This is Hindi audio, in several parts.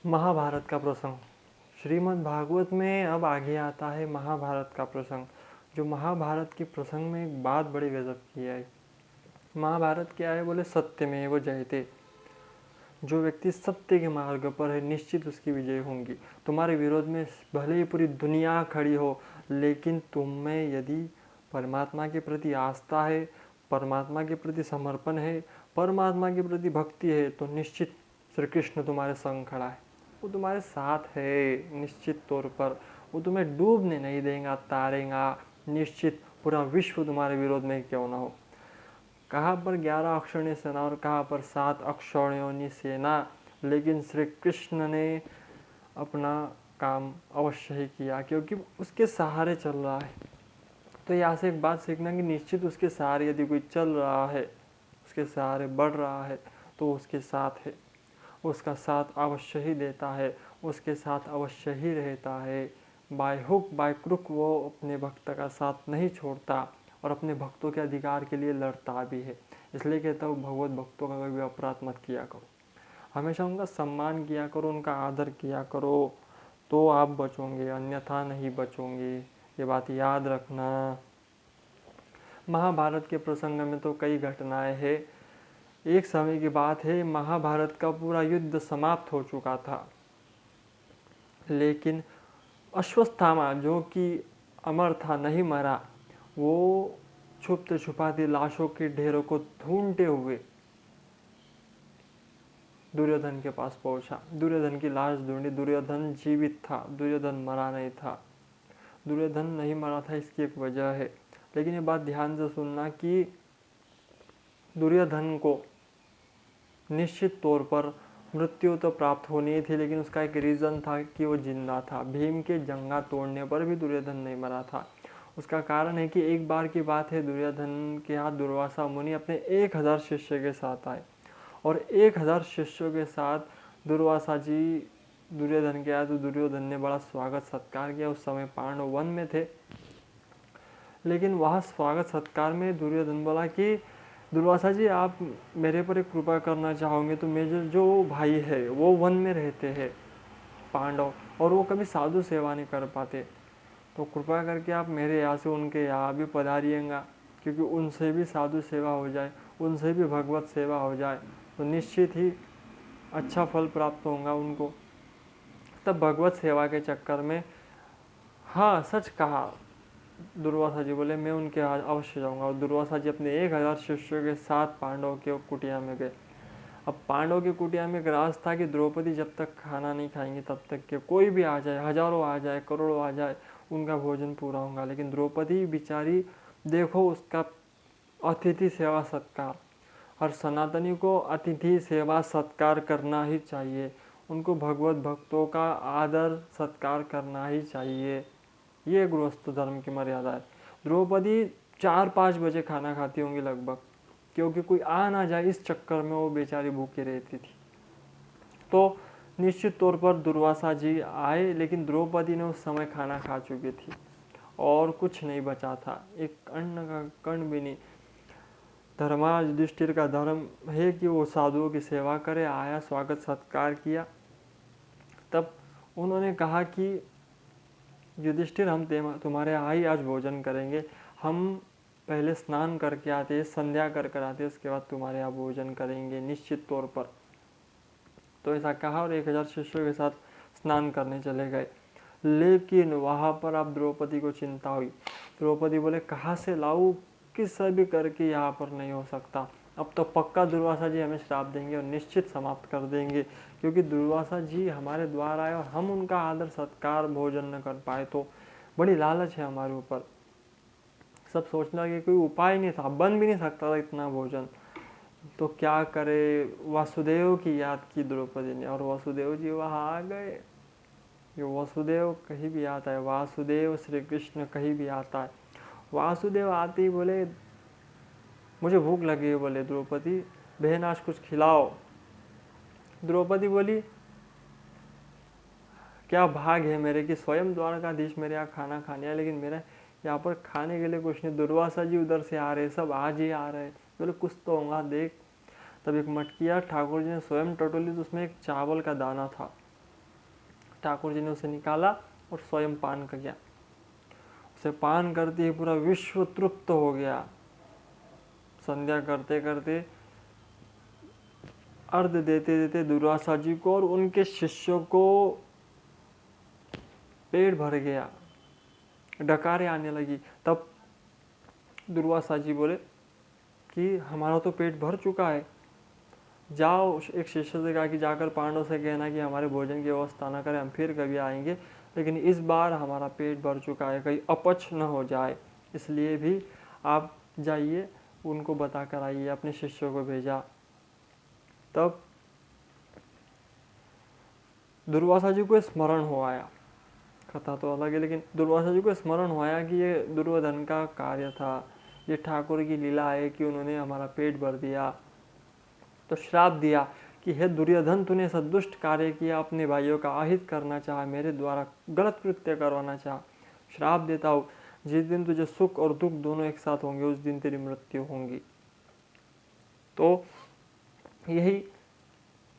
महाभारत का प्रसंग। श्रीमद् भागवत में अब आगे आता है महाभारत का प्रसंग। जो महाभारत के प्रसंग में एक बात बड़ी गजब की है। महाभारत क्या है बोले, सत्य में वो जयते। जो व्यक्ति सत्य के मार्ग पर है निश्चित उसकी विजय होंगी। तुम्हारे विरोध में भले ही पूरी दुनिया खड़ी हो, लेकिन तुम में यदि परमात्मा के प्रति आस्था है, परमात्मा के प्रति समर्पण है, परमात्मा के प्रति भक्ति है, तो निश्चित श्री कृष्ण तुम्हारे संग खड़ा है। वो तुम्हारे साथ है निश्चित तौर पर। वो तुम्हें डूबने नहीं देगा, तारेगा निश्चित। पूरा विश्व तुम्हारे विरोध में क्यों ना हो। कहाँ पर 11 अक्षौणी सेना और कहाँ पर 7 अक्षौणियों सेना, लेकिन श्री कृष्ण ने अपना काम अवश्य ही किया, क्योंकि उसके सहारे चल रहा है। तो यहाँ से एक बात सीखना कि निश्चित उसके सहारे यदि कोई चल रहा है, उसके सहारे बढ़ रहा है, तो उसके साथ है, उसका साथ अवश्य ही देता है, उसके साथ अवश्य ही रहता है। बाय हुक बाय क्रुक वो अपने भक्त का साथ नहीं छोड़ता और अपने भक्तों के अधिकार के लिए लड़ता भी है। इसलिए कहता हूँ, भगवत भक्तों का कभी अपराध मत किया करो, हमेशा उनका सम्मान किया करो, उनका आदर किया करो, तो आप बचोगे, अन्यथा नहीं बचोगे। ये बात याद रखना। महाभारत के प्रसंग में तो कई घटनाएं हैं। एक समय की बात है, महाभारत का पूरा युद्ध समाप्त हो चुका था, लेकिन अश्वत्थामा जो कि अमर था, नहीं मरा, वो छुपते छुपाते लाशों के ढेरों को ढूंढते हुए दुर्योधन के पास पहुंचा। दुर्योधन की लाश ढूंढी, दुर्योधन जीवित था, दुर्योधन मरा नहीं था। दुर्योधन नहीं मरा था इसकी एक वजह है, लेकिन ये बात ध्यान से सुनना कि दुर्योधन को निश्चित तौर पर मृत्यु तो प्राप्त होनी थी, लेकिन उसका एक रीज़न था कि वो जिंदा था। भीम के जंगा तोड़ने पर भी दुर्योधन नहीं मरा था। उसका कारण है कि एक बार की बात है, दुर्योधन के यहाँ दुर्वासा मुनि अपने 1000 शिष्य के साथ आए और 1000 शिष्यों के साथ दुर्वासा जी दुर्योधन के आए। तो दुर्योधन ने बड़ा स्वागत सत्कार किया। उस समय पांडव वन में थे, लेकिन वहाँ स्वागत सत्कार में दुर्योधन बोला कि दुर्वासा जी, आप मेरे पर एक कृपा करना चाहोगे तो मेरे जो भाई है वो वन में रहते हैं पांडव, और वो कभी साधु सेवा नहीं कर पाते, तो कृपा करके आप मेरे यहाँ से उनके यहाँ भी पधारिएगा, क्योंकि उनसे भी साधु सेवा हो जाए, उनसे भी भगवत सेवा हो जाए, तो निश्चित ही अच्छा फल प्राप्त होगा उनको। तब भगवत सेवा के चक्कर में, हाँ सच कहा, दुर्वासा जी बोले मैं उनके यहाँ अवश्य जाऊंगा। और दुर्वासा जी अपने 1000 शिष्यों के साथ पांडव के कुटिया में गए। अब पांडव की कुटिया में एक राज था कि द्रौपदी जब तक खाना नहीं खाएंगी तब तक के कोई भी आ जाए, हजारों आ जाए, करोड़ों आ जाए, उनका भोजन पूरा होगा। लेकिन द्रौपदी बेचारी, देखो उसका अतिथि सेवा सत्कार, हर सनातनी को अतिथि सेवा सत्कार करना ही चाहिए, उनको भगवत भक्तों का आदर सत्कार करना ही चाहिए। ये गृहस्थ धर्म की मर्यादा है। द्रौपदी 4-5 बजे खाना खाती होंगी लगभग, क्योंकि कोई आ ना जाए इस चक्कर में वो बेचारी भूखी रहती थी। तो निश्चित तौर पर दुर्वासा जी आए, लेकिन द्रौपदी ने उस समय खाना खा चुकी थी और कुछ नहीं बचा था, एक अन्न का कण भी नहीं। धर्माज युधिष्ठिर का धर्म है कि वो साधुओं की सेवा करे। आया, स्वागत सत्कार किया। तब उन्होंने कहा कि युधिष्ठिर, हम तुम्हारे यहाँ ही आज भोजन करेंगे, हम पहले स्नान करके आते, संध्या कर आते, उसके बाद तुम्हारे यहाँ भोजन करेंगे निश्चित तौर पर। तो ऐसा कहा और 1000 शिष्यों के साथ स्नान करने चले गए। लेकिन वहाँ पर अब द्रौपदी को चिंता हुई। द्रौपदी बोले, कहाँ से लाऊं, किस भी करके यहाँ पर नहीं हो सकता। अब तो पक्का दुर्वासा जी हमें श्राप देंगे और निश्चित समाप्त कर देंगे, क्योंकि दुर्वासा जी हमारे द्वार आए और हम उनका आदर सत्कार भोजन न कर पाए, तो बड़ी लालच है हमारे ऊपर। सब सोचने लगे कोई उपाय नहीं था, बन भी नहीं सकता था इतना भोजन, तो क्या करे। वासुदेव की याद की द्रौपदी ने, और वासुदेव जी वहाँ आ गए। ये वासुदेव कहीं भी आता है, वासुदेव श्री कृष्ण कहीं भी आता है। वासुदेव आते ही बोले, मुझे भूख लगी है। बोले, द्रौपदी बहन आज कुछ खिलाओ। द्रौपदी बोली, क्या भाग है मेरे कि स्वयं द्वारकाधीश मेरे यहाँ खाना खाने आए, लेकिन मेरा यहाँ पर खाने के लिए कुछ नहीं। दुर्वासा जी उधर से आ रहे, सब आज ही आ रहे। बोले, कुछ तो होगा देख। तब एक मटकिया ठाकुर जी ने स्वयं टटोली, तो उसमें एक चावल का दाना था। ठाकुर जी ने उसे निकाला और स्वयं पान कर गया। उसे पान करते ही पूरा विश्व तृप्त हो गया। संध्या करते करते अर्घ देते देते दुर्वासा जी को और उनके शिष्यों को पेट भर गया, डकारें आने लगी। तब दुर्वासा जी बोले कि हमारा तो पेट भर चुका है, जाओ। एक शिष्य से कहा कि जाकर पांडव से कहना कि हमारे भोजन की व्यवस्था न करें, हम फिर कभी आएंगे, लेकिन इस बार हमारा पेट भर चुका है, कहीं अपच न हो जाए, इसलिए भी आप जाइए, उनको बता कर आइए। अपने शिष्यों को भेजा। तब दुर्वासा जी को स्मरण हो आया, कथा तो अलग है, लेकिन दुर्वासा जी को स्मरण हो आया कि ये दुर्योधन का कार्य था, ये ठाकुर की लीला है कि उन्होंने हमारा पेट भर दिया। तो श्राप दिया कि हे दुर्योधन, तूने सदुष्ट कार्य किया, अपने भाइयों का अहित करना चाहा, मेरे द्वारा गलत कृत्य करवाना चाहा। श्राप देता हूँ, जिस दिन तुझे सुख और दुख दोनों एक साथ होंगे, उस दिन तेरी मृत्यु होगी। तो यही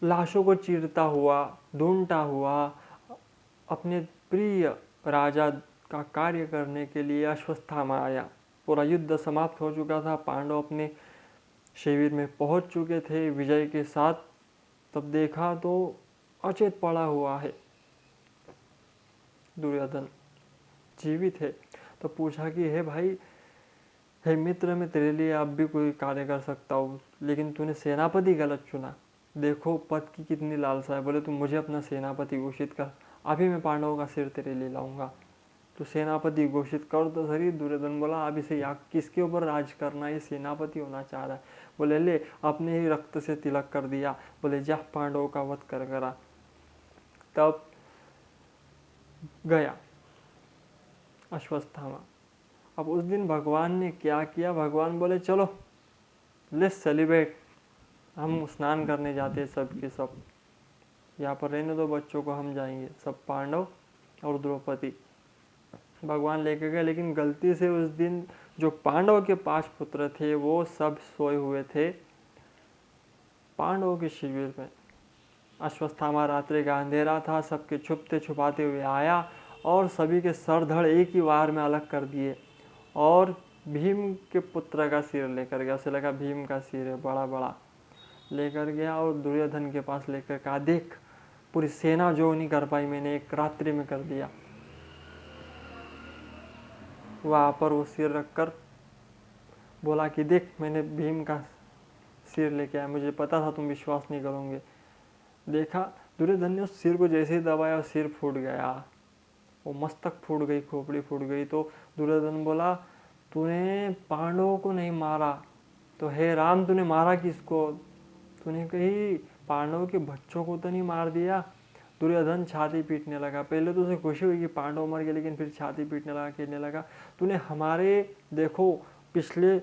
लाशों को चीरता हुआ, ढूंढता हुआ अपने प्रिय राजा का कार्य करने के लिए अश्वत्थामा आया। पूरा युद्ध समाप्त हो चुका था, पांडव अपने शिविर में पहुंच चुके थे विजय के साथ। तब देखा तो अचेत पड़ा हुआ है दुर्योधन, जीवित है। तो पूछा कि हे भाई, हे मित्र, मैं तेरे लिए अब भी कोई कार्य कर सकता हूँ, लेकिन तूने सेनापति गलत चुना। देखो पद की कितनी लालसा है। बोले तू मुझे अपना सेनापति घोषित कर, अभी मैं पांडवों का सिर तेरे लिए लाऊंगा। तो सेनापति घोषित कर तो सही। दुर्योधन बोला अब इसे किसके ऊपर राज करना, ये सेनापति होना चाह रहा है। बोले ले, अपने ही रक्त से तिलक कर दिया। बोले जा, पांडवों का वध कर करा। तब गया अश्वत्थामा। अब उस दिन भगवान ने क्या किया, भगवान बोले चलो लेट्स सेलिब्रेट, हम स्नान करने जाते हैं सब के सब, यहाँ पर रहने दो बच्चों को, हम जाएंगे सब, पांडव और द्रौपदी। भगवान लेके गए, लेकिन गलती से उस दिन जो पांडव के 5 पुत्र थे वो सब सोए हुए थे पांडवों के शिविर में। अश्वत्थामा रात्रि का अंधेरा था, सबके छुपते छुपाते हुए आया और सभी के सर धड़ एक ही वार में अलग कर दिए और भीम के पुत्र का सिर लेकर गया। उसे लगा भीम का सिर है, बड़ा बड़ा लेकर गया और दुर्योधन के पास लेकर कहा देख, पूरी सेना जो नहीं कर पाई मैंने एक रात्रि में कर दिया। वहाँ पर वो सिर रखकर बोला कि देख, मैंने भीम का सिर लेके आया, मुझे पता था तुम विश्वास नहीं करोगे। देखा, दुर्योधन ने उस सिर को जैसे ही दबाया सिर फूट गया, वो मस्तक फूट गई, खोपड़ी फूट गई। तो दुर्योधन बोला तूने पांडवों को नहीं मारा तो हे राम तूने मारा किसको? तूने कहीं पांडवों के बच्चों को तो नहीं मार दिया? दुर्योधन छाती पीटने लगा। पहले तो उसे खुशी हुई कि पांडव मर गए, लेकिन फिर छाती पीटने लगा, कहने लगा तूने हमारे, देखो पिछले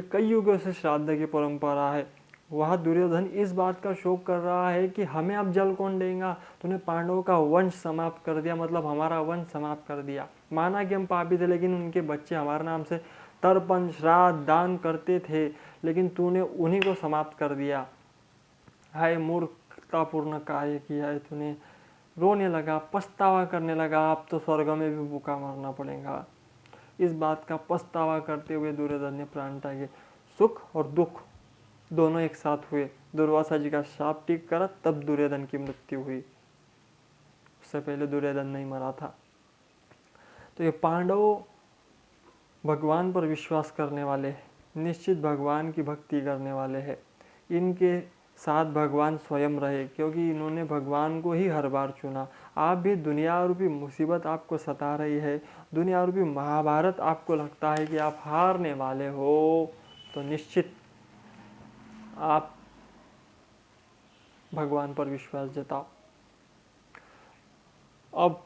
कई युगों से श्राद्ध की परंपरा है, वह दुर्योधन इस बात का शोक कर रहा है कि हमें अब जल कौन देगा? तूने पांडवों का वंश समाप्त कर दिया, मतलब हमारा वंश समाप्त कर दिया। माना कि हम पापी थे, लेकिन उनके बच्चे हमारे नाम से तर्पण श्राद्ध दान करते थे, लेकिन तूने उन्हीं को समाप्त कर दिया। हाय मूर्खतापूर्ण कार्य किया है तूने। रोने लगा, पछतावा करने लगा, अब तो स्वर्ग में भी भूखा मरना पड़ेगा। इस बात का पछतावा करते हुए दुर्योधन ने प्राण त्यागे। सुख और दुख दोनों एक साथ हुए। दुर्वासा जी का शाप ठीक करा, तब दुर्योधन की मृत्यु हुई। उससे पहले दुर्योधन नहीं मरा था। तो ये पांडव भगवान पर विश्वास करने वाले हैं, निश्चित भगवान की भक्ति करने वाले हैं। इनके साथ भगवान स्वयं रहे, क्योंकि इन्होंने भगवान को ही हर बार चुना। आप भी, दुनिया रूपी मुसीबत आपको सता रही है, दुनिया रूपी महाभारत आपको लगता है कि आप हारने वाले हो, तो निश्चित आप भगवान पर विश्वास जताओ। अब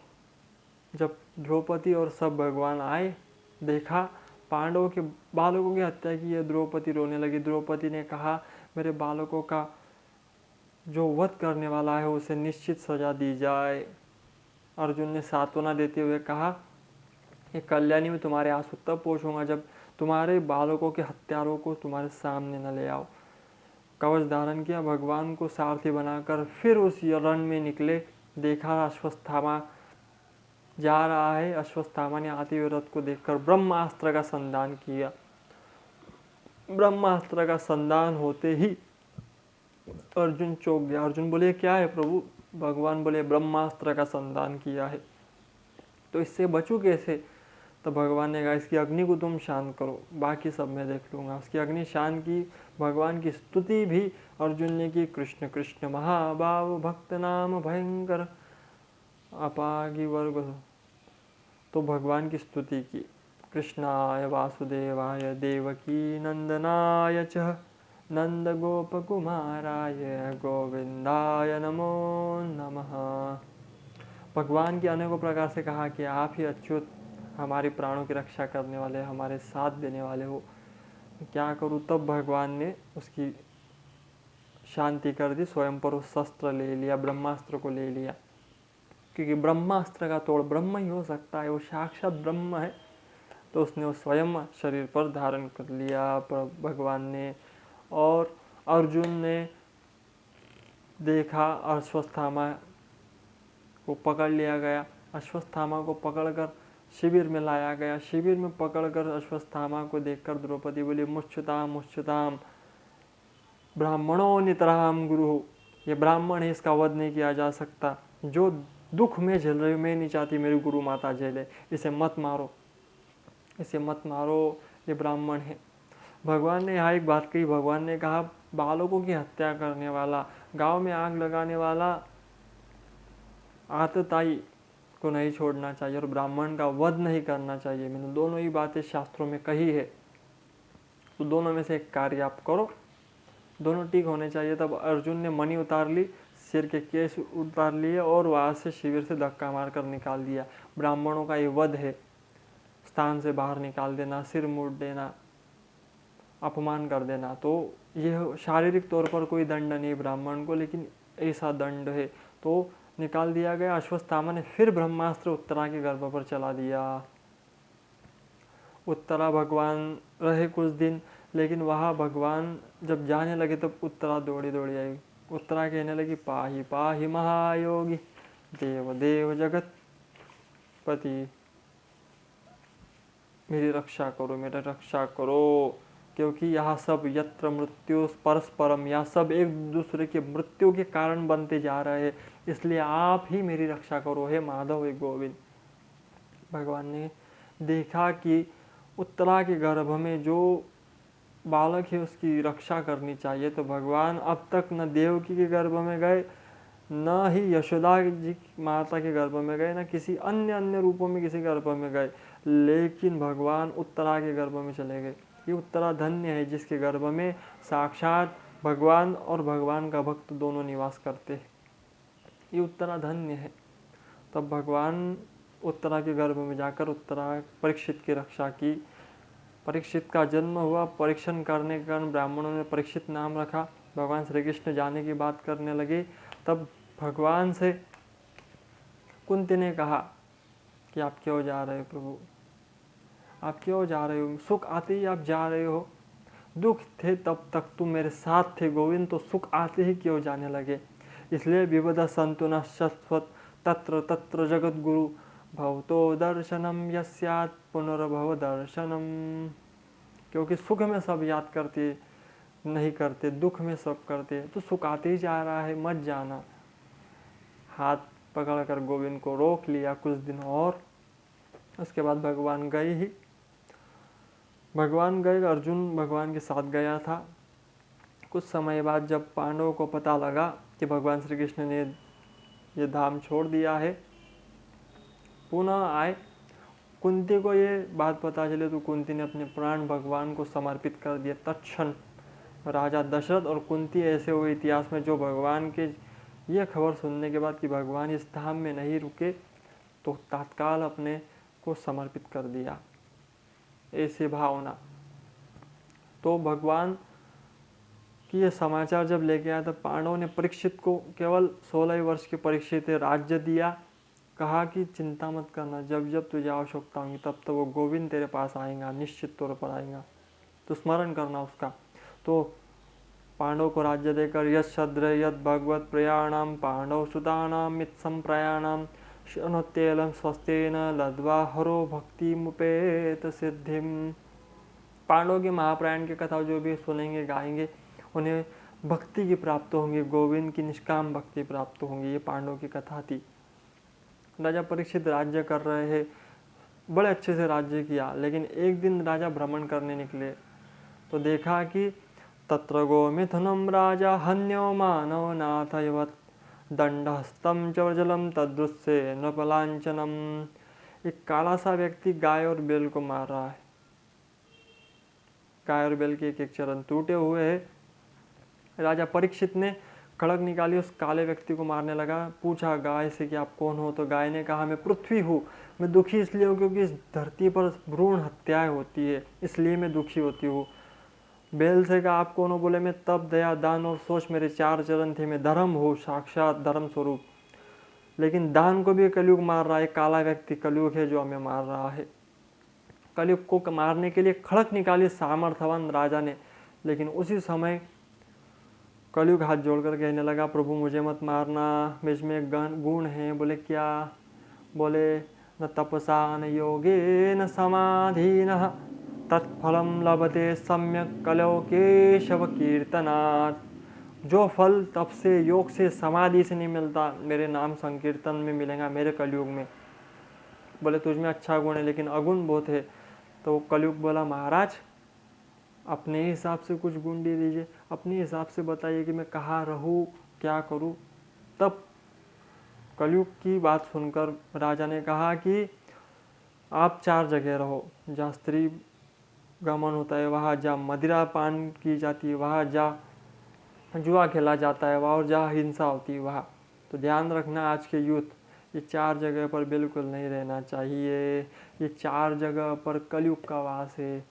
जब द्रौपदी और सब भगवान आए, देखा पांडवों के बालकों की हत्या की है, द्रौपदी रोने लगी। द्रौपदी ने कहा मेरे बालकों का जो वध करने वाला है उसे निश्चित सजा दी जाए। अर्जुन ने सांत्वना देते हुए कहा ये कल्याणी में तुम्हारे आंसू तब पोंछूंगा जब तुम्हारे बालकों के हत्यारों को तुम्हारे सामने न ले आओ। कवच धारण किया, भगवान को सारथी बनाकर फिर उस रण में निकले। देखा अश्वत्थामा जा रहा है। अश्वत्थामा ने आते हुए रथ को देखकर ब्रह्मास्त्र का संधान किया। ब्रह्मास्त्र का संधान होते ही अर्जुन चौंक गया। अर्जुन बोले क्या है प्रभु? भगवान बोले ब्रह्मास्त्र का संधान किया है। तो इससे बचूं कैसे? तो भगवान ने कहा इसकी अग्नि को तुम शांत करो, बाकी सब मैं देख लूंगा। उसकी अग्नि शांत की। भगवान की स्तुति भी अर्जुन ने की। कृष्ण कृष्ण महाभाव भक्त नाम भयंकर अपागी वर्ग। तो भगवान की स्तुति की। कृष्णाय वासुदेवाय देवकी नंदनाय च नंद गोप कुमाराय गोविंदाय नमो नमः। भगवान की अनेकों प्रकार से कहा कि आप ही अच्युत हमारे प्राणों की रक्षा करने वाले, हमारे साथ देने वाले हो, क्या करूं? तब भगवान ने उसकी शांति कर दी। स्वयं पर उस शस्त्र ले लिया, ब्रह्मास्त्र को ले लिया, क्योंकि ब्रह्मास्त्र का तोड़ ब्रह्म ही हो सकता है, वो साक्षात ब्रह्म है। तो उसने वो स्वयं शरीर पर धारण कर लिया भगवान ने। और अर्जुन ने देखा अश्वत्थामा को पकड़ लिया गया। अश्वत्थामा को पकड़कर शिविर में लाया गया। शिविर में पकड़कर अश्वत्थामा को देखकर द्रौपदी बोली मुच्युताम मुच्युताम ब्राह्मणों नितराम गुरु। ये ब्राह्मण है, इसका वध नहीं किया जा सकता। जो दुख में झेल रही हूँ, मैं नहीं चाहती मेरी गुरु माता झेले, इसे मत मारो, इसे मत मारो, ये ब्राह्मण है। भगवान ने यहाँ एक बात कही। भगवान ने कहा बालकों की हत्या करने वाला, गांव में आग लगाने वाला आतताई को नहीं छोड़ना चाहिए और ब्राह्मण का वध नहीं करना चाहिए। मैंने दोनों ही बातें शास्त्रों में कही है, तो दोनों में से एक कार्य आप करो, दोनों ठीक होने चाहिए। तब अर्जुन ने मणि उतार ली, सिर के केश उतार लिए और वहाँ से शिविर से धक्का मारकर निकाल दिया। ब्राह्मणों का ये वध है, स्थान से बाहर निकाल देना, सिर मुड़ देना, अपमान कर देना। तो यह शारीरिक तौर पर कोई दंड नहीं ब्राह्मण को, लेकिन ऐसा दंड है, तो निकाल दिया गया। अश्वत्थामा ने फिर ब्रह्मास्त्र उत्तरा के गर्भ पर चला दिया। उत्तरा भगवान रहे कुछ दिन, लेकिन वहाँ भगवान जब जाने लगे तब उत्तरा दौड़ी दौड़ी आई। उत्तरा कहने लगी पाहि पाहि महायोगी देव देव जगत पति, मेरी रक्षा करो, मेरी रक्षा करो, क्योंकि यह सब यत्र मृत्यु परस्परम, यह सब एक दूसरे के मृत्यु के कारण बनते जा रहे हैं, इसलिए आप ही मेरी रक्षा करो हे माधव हे गोविंद। भगवान ने देखा कि उत्तरा के गर्भ में जो बालक है उसकी रक्षा करनी चाहिए, तो भगवान अब तक न देवकी के गर्भ में गए, न ही यशोदा जी माता के गर्भ में गए, न किसी अन्य रूपों में किसी गर्भ में गए, लेकिन भगवान उत्तरा के गर्भ में चले गए। ये उत्तरा धन्य है जिसके गर्भ में साक्षात भगवान और भगवान का भक्त दोनों निवास करते हैं। ये उत्तरा धन्य है। तब भगवान उत्तरा के गर्भ में जाकर उत्तरा परीक्षित की रक्षा की। परीक्षित का जन्म हुआ। परीक्षण करने के कारण ब्राह्मणों ने परीक्षित नाम रखा। भगवान श्री कृष्ण जाने की बात करने लगे, तब भगवान से कुंती ने कहा कि आप क्यों जा रहे हो प्रभु, आप क्यों जा रहे हो? सुख आते ही आप जा रहे हो, दुख थे तब तक तुम मेरे साथ थे गोविंद, तो सुख आते ही क्यों जाने लगे? इसलिए विविध संतुन शश्वत तत्र तत्र जगत गुरु भवतो दर्शनम यस्यात् पुनर्भव दर्शनम। क्योंकि सुख में सब याद करते नहीं करते, दुख में सब करते, तो सुख आते ही जा रहा है, मत जाना। हाथ पकड़कर गोविंद को रोक लिया कुछ दिन और। उसके बाद भगवान गए ही, भगवान गए, अर्जुन भगवान के साथ गया था। कुछ समय बाद जब पांडवों को पता लगा कि भगवान श्री कृष्ण ने ये धाम छोड़ दिया है, पुनः आए, कुंती को ये बात पता चले तो कुंती ने अपने प्राण भगवान को समर्पित कर दिए तत्क्षण। राजा दशरथ और कुंती ऐसे हुए इतिहास में जो भगवान के ये खबर सुनने के बाद कि भगवान इस धाम में नहीं रुके, तो तत्काल अपने को समर्पित कर दिया। ऐसी भावना। तो भगवान कि ये समाचार जब लेके आया तब पांडवों ने परीक्षित को, केवल 16 वर्ष के परीक्षित राज्य दिया। कहा कि चिंता मत करना, जब जब तुझे आवश्यकता होगी तब तो वो गोविंद तेरे पास आएगा, निश्चित तौर पर आएगा, तो स्मरण करना उसका। तो पांडव को राज्य देकर यद शद्र यद भगवत प्रयाणाम पांडव सुतानाम मित्सम प्रयाणाम शनोत्तेलम स्वस्तेन लद्वा हरो भक्ति मुपेत सिद्धिम। पांडवों के महाप्रयाण की कथा जो भी सुनेंगे गाएंगे उन्हें भक्ति की प्राप्त होंगी, गोविंद की निष्काम भक्ति प्राप्त होंगी। ये पांडवों की कथा थी। राजा परीक्षित राज्य कर रहे हैं, बड़े अच्छे से राज्य किया, लेकिन एक दिन राजा भ्रमण करने निकले तो देखा कि तत्र गोमिथुनम राजा हन्यो मानव नाथयवत दंडहस्तम चवजलम तदृश्य नृपलांचनम। एक काला सा व्यक्ति गाय और बैल को मार रहा है। गाय और बैल के एक चरण टूटे हुए हैं। राजा परीक्षित ने खड़ग निकाली, उस काले व्यक्ति को मारने लगा। पूछा गाय से कि आप कौन हो, तो गाय ने कहा मैं पृथ्वी हूँ, मैं दुखी इसलिए हूँ क्योंकि इस धरती पर भ्रूण हत्याएं होती है, इसलिए मैं दुखी होती हूँ। बैल से कहा आप कौन हो, बोले मैं तप दया दान और सोच मेरे 4 चरण थे, मैं धर्म हूँ, साक्षात धर्म स्वरूप। लेकिन दान को भी कलयुग मार रहा है, काला व्यक्ति कलयुग है जो हमें मार रहा है। कलयुग को मारने के लिए खड़ग निकाली सामर्थ्यवान राजा ने, लेकिन उसी समय कलयुग हाथ जोड़कर कहने लगा प्रभु मुझे मत मारना, मुझ में गुण है। बोले क्या, बोले न तपसा न योगे न समाधि न तत्फलम लभते सम्यक कलौ केशव कीर्तनात्। जो फल तप से, योग से, समाधि से नहीं मिलता, मेरे नाम संकीर्तन में मिलेगा मेरे कलयुग में। बोले तुझ में अच्छा गुण है लेकिन अगुण बहुत है। तो कलयुग बोला महाराज अपने हिसाब से कुछ गुण दे दीजिए, अपने हिसाब से बताइए कि मैं कहाँ रहूँ, क्या करूँ। तब कलयुग की बात सुनकर राजा ने कहा कि आप 4 जगह रहो, जहाँ स्त्री गमन होता है वहाँ, जहाँ मदिरा पान की जाती है वहाँ, जहाँ जुआ खेला जाता है वहाँ, और जहाँ हिंसा होती है वहाँ। तो ध्यान रखना आज के यूथ, ये 4 जगह पर बिल्कुल नहीं रहना चाहिए। ये 4 जगह पर कलयुग का वास है।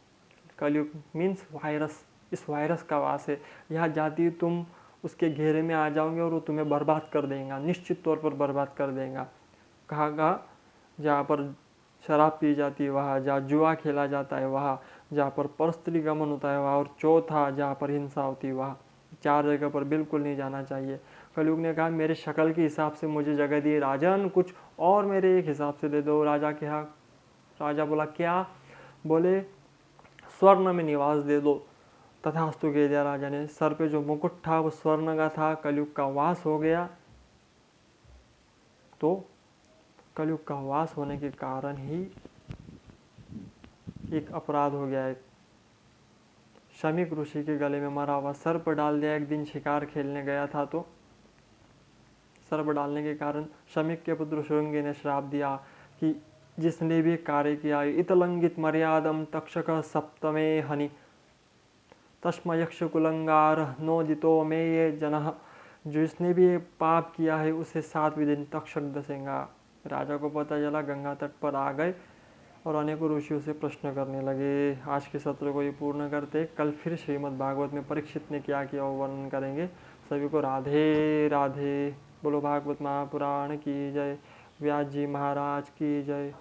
कलयुग मीन्स वायरस, इस वायरस का वास है। यहाँ जाती है तुम उसके घेरे में आ जाओगे और वो तुम्हें बर्बाद कर देगा, निश्चित तौर पर बर्बाद कर देगा। कहाँ, जहाँ पर शराब पी जाती है वहाँ, जहाँ जुआ खेला जाता है वहाँ, जहाँ पर परस्त्री गमन होता है वहाँ, और चौथा जहाँ पर हिंसा होती है वहाँ। 4 जगह पर बिल्कुल नहीं जाना चाहिए। कलयुग ने कहा मेरे शक्ल के हिसाब से मुझे जगह दी राजन, कुछ और मेरे एक हिसाब से दे दो। राजा के हाँ, राजा बोला क्या, बोले स्वर्ण में निवास दे दो। तथास्तु कह दिया राजा ने। सर पे जो मुकुट था वो स्वर्ण का था, कलयुग का वास हो गया। तो कलयुग का वास होने के कारण ही एक अपराध हो गया। एक शमीक ऋषि के गले में मरा हुआ सर्प डाल दिया। एक दिन शिकार खेलने गया था तो सर्प डालने के कारण शमीक के पुत्र श्रृंगी ने श्राप दिया कि जिसने भी कार्य किया इतलंगित मर्यादम तक्षक सप्तमे हनि तस्म यक्ष कुलंगार नोदितो में ये जनः। जिसने भी पाप किया है उसे 7वें दिन तक्षक दसेगा। राजा को पता चला, गंगा तट पर आ गए और अनेकों ऋषियों से प्रश्न करने लगे। आज के सत्र को ये पूर्ण करते, कल फिर श्रीमद् भागवत में परीक्षित ने क्या किया वो वर्णन करेंगे। सभी को राधे राधे। बोलो भागवत महापुराण की जय, व्यास जी महाराज की जय।